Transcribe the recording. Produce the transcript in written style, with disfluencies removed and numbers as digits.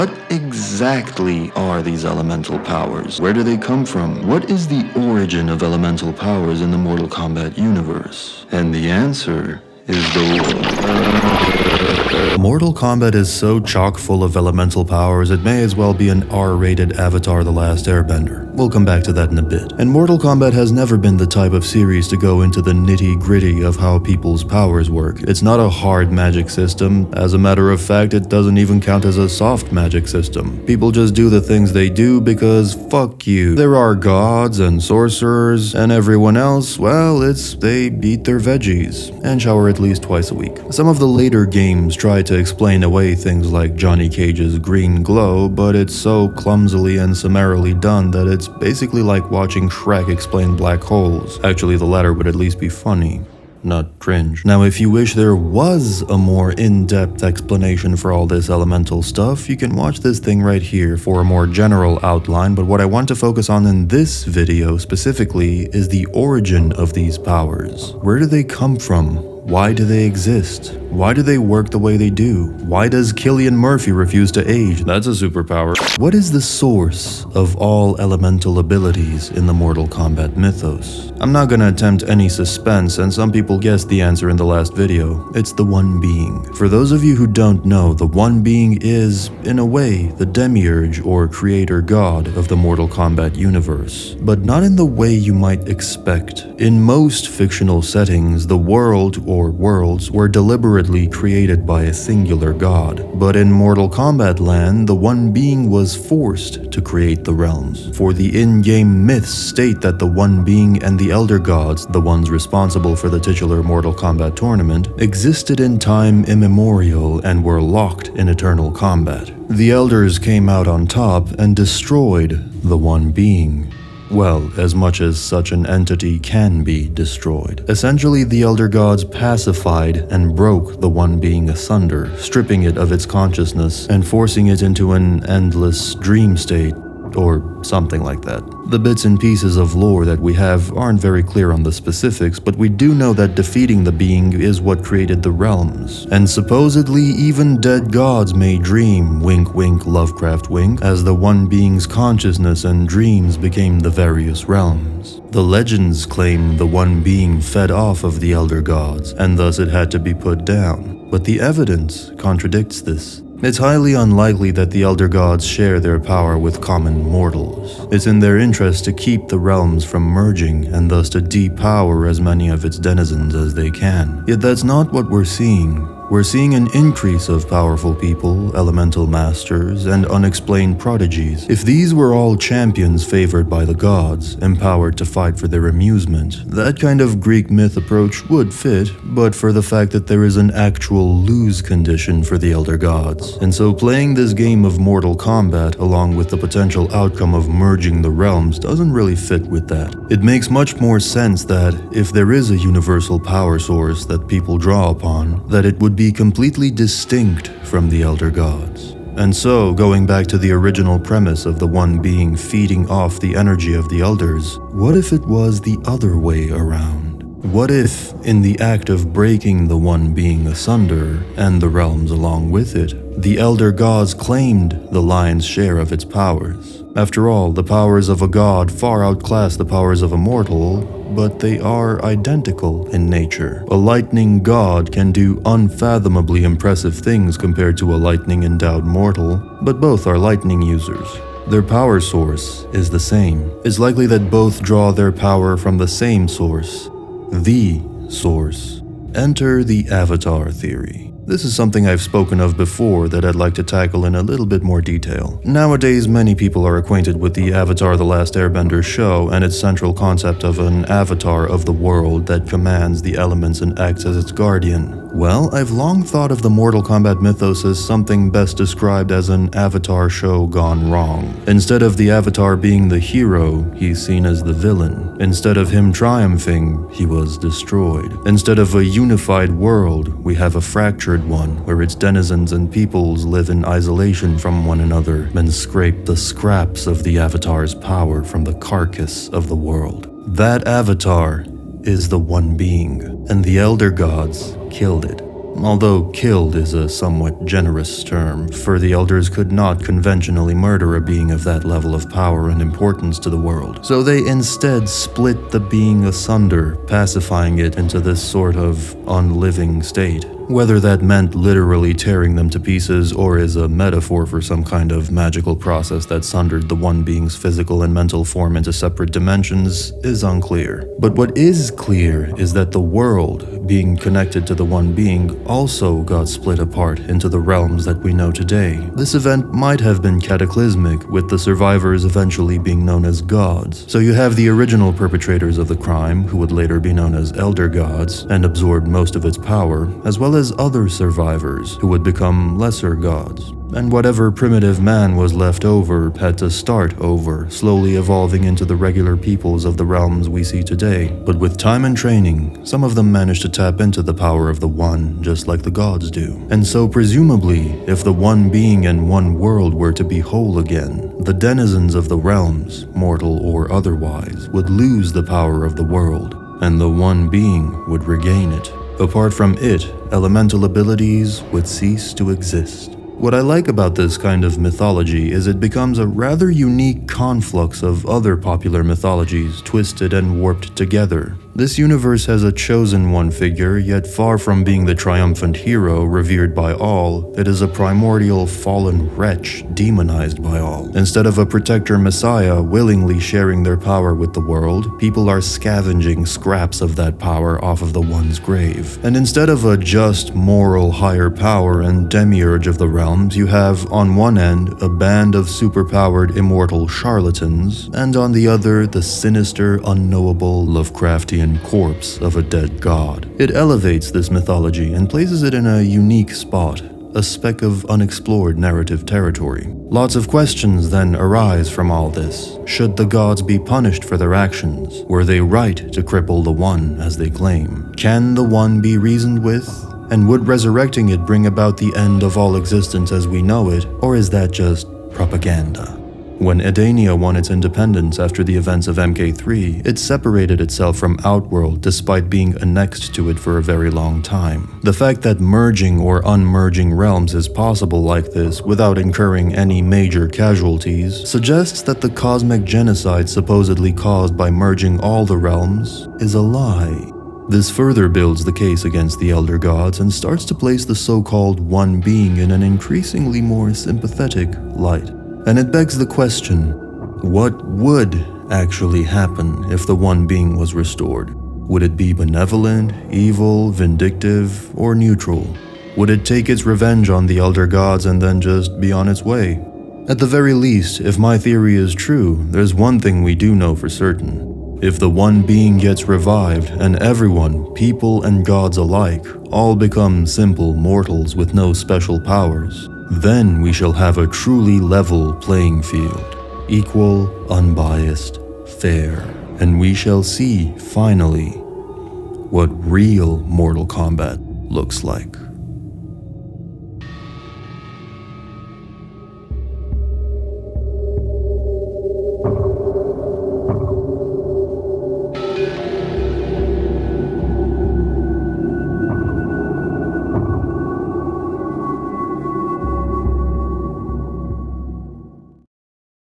What exactly are these elemental powers? Where do they come from? What is the origin of elemental powers in the Mortal Kombat universe? And the answer is Mortal Kombat is so chock full of elemental powers it may as well be an R-rated Avatar: The Last Airbender. We'll come back to that in a bit. And Mortal Kombat has never been the type of series to go into the nitty-gritty of how people's powers work. It's not a hard magic system. As a matter of fact, it doesn't even count as a soft magic system. People just do the things they do because fuck you. There are gods and sorcerers, and everyone else, well, they eat their veggies and shower at least twice a week. Some of the later games try to explain away things like Johnny Cage's green glow, but it's so clumsily and summarily done that it's basically like watching Shrek explain black holes. Actually, the latter would at least be funny, not cringe. Now, if you wish there was a more in-depth explanation for all this elemental stuff, you can watch this thing right here for a more general outline, but what I want to focus on in this video specifically is the origin of these powers. Where do they come from? Why do they exist? Why do they work the way they do? Why does Cillian Murphy refuse to age? That's a superpower. What is the source of all elemental abilities in the Mortal Kombat mythos? I'm not gonna attempt any suspense, and some people guessed the answer in the last video. It's the One Being. For those of you who don't know, the One Being is, in a way, the demiurge or creator god of the Mortal Kombat universe. But not in the way you might expect. In most fictional settings, the world or worlds were deliberately created by a singular god. But in Mortal Kombat land, the One Being was forced to create the realms. For the in-game myths state that the One Being and the Elder Gods, the ones responsible for the titular Mortal Kombat tournament, existed in time immemorial and were locked in eternal combat. The Elders came out on top and destroyed the One Being. Well, as much as such an entity can be destroyed. Essentially, the Elder Gods pacified and broke the One Being asunder, stripping it of its consciousness and forcing it into an endless dream state, or something like that. The bits and pieces of lore that we have aren't very clear on the specifics, but we do know that defeating the being is what created the realms. And supposedly, even dead gods may dream, wink wink Lovecraft wink, as the One Being's consciousness and dreams became the various realms. The legends claim the One Being fed off of the Elder Gods, and thus it had to be put down. But the evidence contradicts this. It's highly unlikely that the Elder Gods share their power with common mortals. It's in their interest to keep the realms from merging, and thus to depower as many of its denizens as they can. Yet that's not what we're seeing. We're seeing an increase of powerful people, elemental masters, and unexplained prodigies. If these were all champions favored by the gods, empowered to fight for their amusement, that kind of Greek myth approach would fit, but for the fact that there is an actual lose condition for the Elder Gods. And so playing this game of Mortal Kombat, along with the potential outcome of merging the realms, doesn't really fit with that. It makes much more sense that, if there is a universal power source that people draw upon, that it would be completely distinct from the Elder Gods. And so, going back to the original premise of the One Being feeding off the energy of the Elders, what if it was the other way around? What if, in the act of breaking the One Being asunder, and the realms along with it, the Elder Gods claimed the lion's share of its powers? After all, the powers of a god far outclass the powers of a mortal, but they are identical in nature. A lightning god can do unfathomably impressive things compared to a lightning-endowed mortal, but both are lightning users. Their power source is the same. It's likely that both draw their power from the same source, the source. Enter the Avatar theory. This is something I've spoken of before that I'd like to tackle in a little bit more detail. Nowadays, many people are acquainted with the Avatar: The Last Airbender show and its central concept of an avatar of the world that commands the elements and acts as its guardian. Well, I've long thought of the Mortal Kombat mythos as something best described as an Avatar show gone wrong. Instead of the Avatar being the hero, he's seen as the villain. Instead of him triumphing, he was destroyed. Instead of a unified world, we have a fractured one where its denizens and peoples live in isolation from one another and scrape the scraps of the Avatar's power from the carcass of the world. That Avatar is the One Being, and the Elder Gods killed it. Although killed is a somewhat generous term, for the elders could not conventionally murder a being of that level of power and importance to the world. So they instead split the being asunder, pacifying it into this sort of unliving state. Whether that meant literally tearing them to pieces or is a metaphor for some kind of magical process that sundered the one being's physical and mental form into separate dimensions is unclear. But what is clear is that the world, being connected to the one being, also got split apart into the realms that we know today. This event might have been cataclysmic, with the survivors eventually being known as gods. So you have the original perpetrators of the crime, who would later be known as elder gods, and absorbed most of its power, as well as other survivors, who would become lesser gods. And whatever primitive man was left over had to start over, slowly evolving into the regular peoples of the realms we see today. But with time and training, some of them managed to tap into the power of the One, just like the gods do. And so presumably, if the one being and one world were to be whole again, the denizens of the realms, mortal or otherwise, would lose the power of the world, and the one being would regain it. Apart from it, elemental abilities would cease to exist. What I like about this kind of mythology is it becomes a rather unique conflux of other popular mythologies twisted and warped together. This universe has a chosen one figure, yet far from being the triumphant hero revered by all, it is a primordial fallen wretch demonized by all. Instead of a protector messiah willingly sharing their power with the world, people are scavenging scraps of that power off of the one's grave. And instead of a just moral higher power and demiurge of the realms, you have on one end a band of superpowered immortal charlatans, and on the other the sinister, unknowable Lovecraftian corpse of a dead god. It elevates this mythology and places it in a unique spot, a speck of unexplored narrative territory. Lots of questions then arise from all this. Should the gods be punished for their actions? Were they right to cripple the One, as they claim? Can the One be reasoned with? And would resurrecting it bring about the end of all existence as we know it, or is that just propaganda? When Edenia won its independence after the events of MK3, it separated itself from Outworld despite being annexed to it for a very long time. The fact that merging or unmerging realms is possible like this without incurring any major casualties suggests that the cosmic genocide supposedly caused by merging all the realms is a lie. This further builds the case against the Elder Gods and starts to place the so-called One Being in an increasingly more sympathetic light. And it begs the question, what would actually happen if the One Being was restored? Would it be benevolent, evil, vindictive, or neutral? Would it take its revenge on the Elder Gods and then just be on its way? At the very least, if my theory is true, there's one thing we do know for certain. If the One Being gets revived and everyone, people and gods alike, all become simple mortals with no special powers, then we shall have a truly level playing field, equal, unbiased, fair, and we shall see, finally, what real Mortal Kombat looks like.